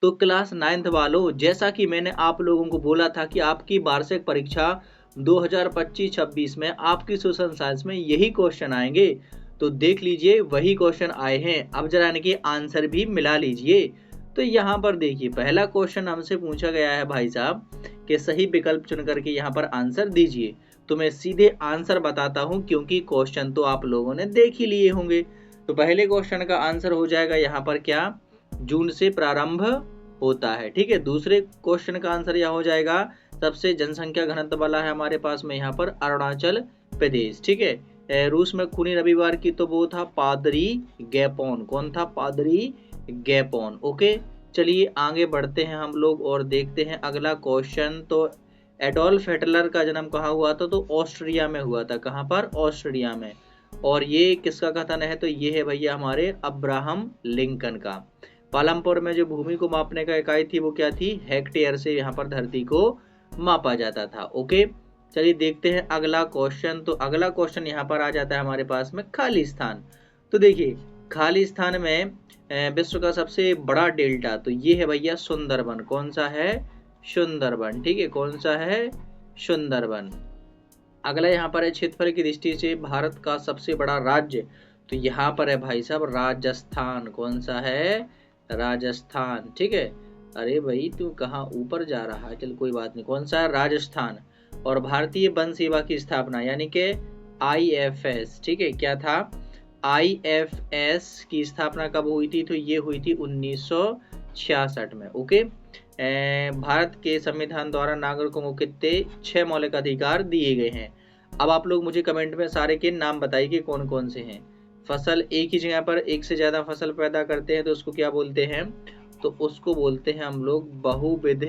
तो class 9th वालों, जैसा कि मैंने आप लोगों को बोला था कि आपकी वार्षिक परीक्षा 2025-26 में आपकी सोशल साइंस में यही क्वेश्चन आएंगे, तो देख लीजिए वही क्वेश्चन आए हैं। अब जरा इनके आंसर भी मिला लीजिए। तो यहाँ पर देखिए पहला क्वेश्चन हमसे पूछा गया है भाई साहब कि सही विकल्प चुन करके यहाँ पर आंसर दीजिए। तो मैं सीधे आंसर बताता हूँ, क्योंकि क्वेश्चन तो आप लोगों ने देख ही लिए होंगे। तो पहले क्वेश्चन का आंसर हो जाएगा यहाँ पर क्या, जून से प्रारंभ होता है। ठीक है। दूसरे क्वेश्चन का आंसर यह हो जाएगा, सबसे जनसंख्या घनत्व वाला है हमारे पास में यहाँ पर अरुणाचल प्रदेश। ठीक है। रूस में खूनी रविवार की तो वो था पादरी गैपोन। कौन था? पादरी गैपोन। ओके, चलिए आगे बढ़ते हैं हम लोग और देखते हैं अगला क्वेश्चन। तो एडोल्फ हिटलर का जन्म कहाँ हुआ था? तो ऑस्ट्रिया में हुआ था। कहाँ पर? ऑस्ट्रिया में। और ये किसका कथन है? तो ये है भैया हमारे अब्राहम लिंकन का। पालमपुर में जो भूमि को मापने का इकाई थी वो क्या थी? हेक्टेयर से यहाँ पर धरती को मापा जाता था। ओके, चलिए देखते हैं अगला क्वेश्चन। तो अगला क्वेश्चन यहाँ पर आ जाता है हमारे पास में खाली स्थान। तो देखिए खाली स्थान में विश्व का सबसे बड़ा डेल्टा तो ये है भैया सुंदरबन। कौन सा है? सुंदरबन। ठीक है, कौन सा है? सुंदरबन। अगला यहाँ पर है क्षेत्रफल की दृष्टि से भारत का सबसे बड़ा राज्य। तो यहाँ पर है भाई साहब राजस्थान। कौन सा है? राजस्थान। ठीक है। अरे भाई तू कहाँ ऊपर जा रहा है? चल कोई बात नहीं। कौन सा है? राजस्थान। और भारतीय वन सेवा की स्थापना यानी कि IFS, ठीक है, क्या था? IFS की स्थापना कब हुई थी? तो ये हुई थी 1966 में। ओके, भारत के संविधान द्वारा नागरिकों को कितने 6 मौलिक अधिकार दिए गए हैं? अब आप लोग मुझे कमेंट में सारे के नाम बताइए कि कौन कौन से हैं। फसल एक ही जगह पर एक से ज्यादा फसल पैदा करते हैं तो उसको क्या बोलते हैं? तो उसको बोलते हैं हम लोग बहुविध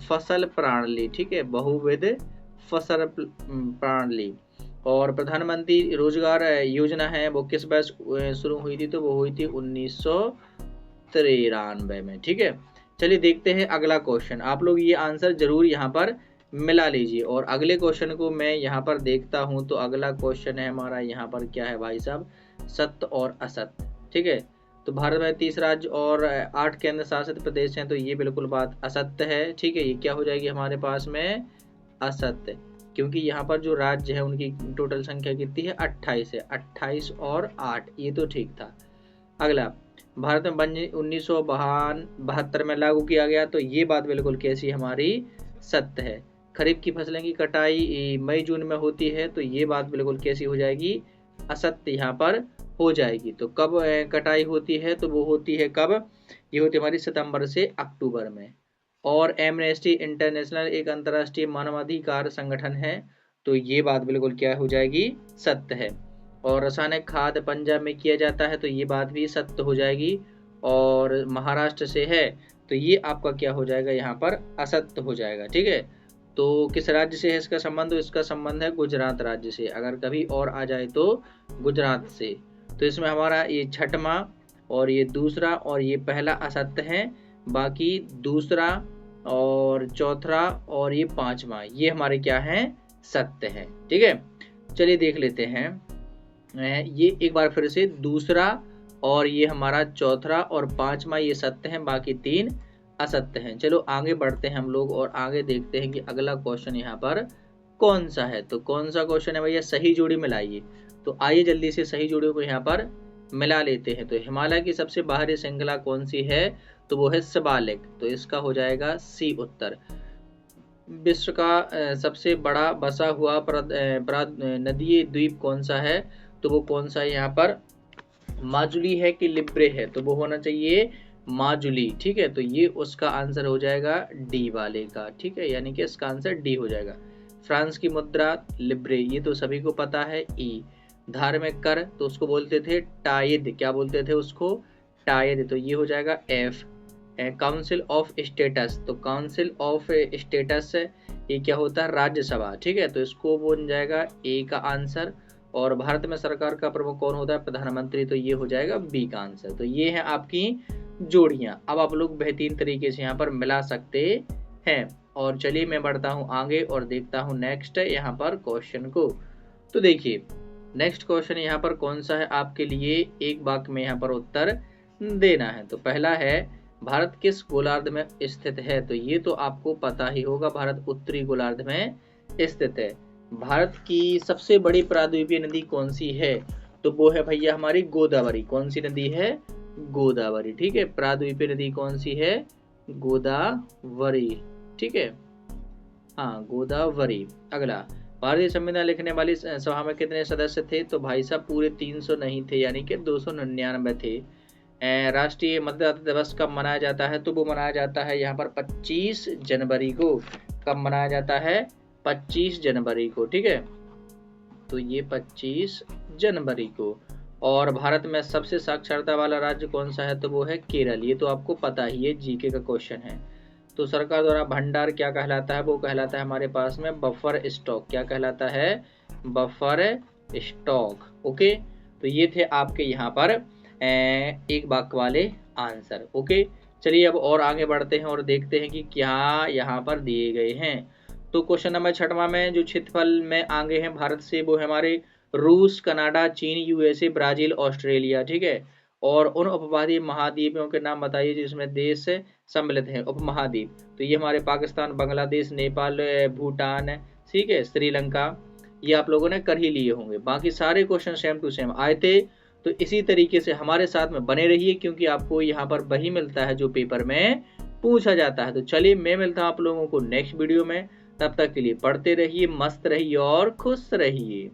फसल प्रणाली। ठीक है, बहुविध फसल प्रणाली। और प्रधानमंत्री रोजगार योजना है वो किस वर्ष शुरू हुई थी? तो वो हुई थी 1993 में। ठीक है, चलिए देखते हैं अगला क्वेश्चन। आप लोग ये आंसर जरूर यहाँ पर मिला लीजिए। और अगले क्वेश्चन को मैं यहाँ पर देखता हूँ। तो अगला क्वेश्चन है हमारा यहाँ पर क्या है भाई साहब? सत्य और असत्य। ठीक है, तो भारत में 30 राज्य और 8 केंद्र शासित प्रदेश हैं, तो ये बिल्कुल बात असत्य है। ठीक है, ये क्या हो जाएगी हमारे पास में? असत्य, क्योंकि यहाँ पर जो राज्य है उनकी टोटल संख्या कितनी है? 28 है। 28 और 8, ये तो ठीक था। अगला, भारत में वन 1972 में लागू किया गया, तो ये बात बिल्कुल कैसी हमारी? सत्य है। खरीफ की फसलें की कटाई मई जून में होती है, तो ये बात बिल्कुल कैसी हो जाएगी? असत्य यहाँ पर हो जाएगी। तो कब कटाई होती है? तो वो होती है कब? ये होती है हमारी सितंबर से अक्टूबर में। और एमनेस्टी इंटरनेशनल एक अंतर्राष्ट्रीय मानवाधिकार संगठन है, तो ये बात बिल्कुल क्या हो जाएगी? सत्य है। और रासायनिक खाद पंजाब में किया जाता है, तो ये बात भी सत्य हो जाएगी। और महाराष्ट्र से है, तो ये आपका क्या हो जाएगा? यहाँ पर असत्य हो जाएगा। ठीक है, तो किस राज्य से है इसका संबंध? इसका संबंध है गुजरात राज्य से। अगर कभी और आ जाए तो गुजरात से। तो इसमें हमारा ये छठवां और ये दूसरा और ये पहला असत्य है। बाकी दूसरा और चौथा और ये पांचवा ये हमारे क्या है? सत्य है। ठीक है, चलिए देख लेते हैं। ये एक बार फिर से दूसरा और ये हमारा चौथा और पांचवा ये सत्य है, बाकी 3 असत्य हैं। चलो आगे बढ़ते हैं हम लोग और आगे देखते हैं कि अगला क्वेश्चन यहाँ पर कौन सा है। तो कौन सा क्वेश्चन है भैया? सही जोड़ी मिलाइए। तो आइए जल्दी से सही जोड़ियों को यहाँ पर मिला लेते हैं। तो हिमालय की सबसे बाहरी श्रृंखला कौन सी है? तो वो है शिवालिक। तो इसका हो जाएगा सी उत्तर। विश्व का सबसे बड़ा बसा हुआ नदीय द्वीप कौन सा है? तो वो कौन सा है यहाँ पर? माजुली है कि लिब्रे है? तो वो होना चाहिए माजुली। ठीक है, तो ये उसका आंसर हो जाएगा डी वाले का। ठीक है, यानी कि इसका आंसर डी हो जाएगा। फ्रांस की मुद्रा लिब्रे, ये तो सभी को पता है। ई। धार्मिक कर तो उसको बोलते थे टाइद। क्या बोलते थे उसको? टाइद। तो ये हो जाएगा एफ। काउंसिल ऑफ स्टेटस, तो काउंसिल ऑफ स्टेटस ये क्या होता है? राज्यसभा। ठीक है, तो इसको बन जाएगा ए का आंसर। और भारत में सरकार का प्रमुख कौन होता है? प्रधानमंत्री। तो ये हो जाएगा बी का आंसर। तो ये है आपकी जोड़ियां। अब आप लोग बेहतरीन तरीके से यहाँ पर मिला सकते हैं। और चलिए मैं बढ़ता हूँ आगे और देखता हूँ नेक्स्ट यहाँ पर क्वेश्चन को। तो देखिए नेक्स्ट क्वेश्चन यहाँ पर कौन सा है आपके लिए? एक वाक्य में यहाँ पर उत्तर देना है। तो पहला है भारत किस गोलार्ध में स्थित है, तो ये तो आपको पता ही होगा, भारत उत्तरी गोलार्ध में स्थित है। भारत की सबसे बड़ी प्रायद्वीपीय नदी कौन सी है, तो वो है भैया हमारी गोदावरी। कौन सी नदी है, गोदावरी, ठीक है। प्रायद्वीपीय नदी कौन सी है, गोदावरी, ठीक है, हाँ गोदावरी। अगला, भारतीय संविधान लिखने वाली सभा में कितने सदस्य थे, तो भाई साहब पूरे 300 नहीं थे, यानी कि 299 थे। राष्ट्रीय मतदाता दिवस कब मनाया जाता है, तो वो मनाया जाता है यहाँ पर 25 जनवरी को। कब मनाया जाता है, 25 जनवरी को, ठीक है। तो ये 25 जनवरी को। और भारत में सबसे साक्षरता वाला राज्य कौन सा है, तो वो है केरल। ये तो आपको पता ही है, जीके का क्वेश्चन है। तो सरकार द्वारा भंडार क्या कहलाता है, वो कहलाता है हमारे पास में बफर स्टॉक। क्या कहलाता है, बफर स्टॉक, ओके। तो ये थे आपके यहाँ पर एक वाक्य वाले आंसर, ओके। चलिए अब और आगे बढ़ते हैं और देखते हैं कि क्या यहाँ पर दिए गए हैं। तो क्वेश्चन नंबर 6वां में जो क्षेत्रफल में आगे हैं भारत से, वो है हमारे रूस, कनाडा, चीन, यूएसए, ब्राजील, ऑस्ट्रेलिया, ठीक है। और उन उपमहाद्वीपीय महाद्वीपों के नाम बताइए जिसमें देश सम्मिलित हैं। उपमहाद्वीप, तो ये हमारे पाकिस्तान, बांग्लादेश, नेपाल, भूटान, ठीक है, श्रीलंका, ये आप लोगों ने कर ही लिए होंगे। बाकी सारे क्वेश्चन सेम टू सेम आए थे। तो इसी तरीके से हमारे साथ में बने रहिए, क्योंकि आपको यहाँ पर वही मिलता है जो पेपर में पूछा जाता है। तो चलिए मैं मिलता हूँ आप लोगों को नेक्स्ट वीडियो में, तब तक के लिए पढ़ते रहिए, मस्त रहिए और खुश रहिए।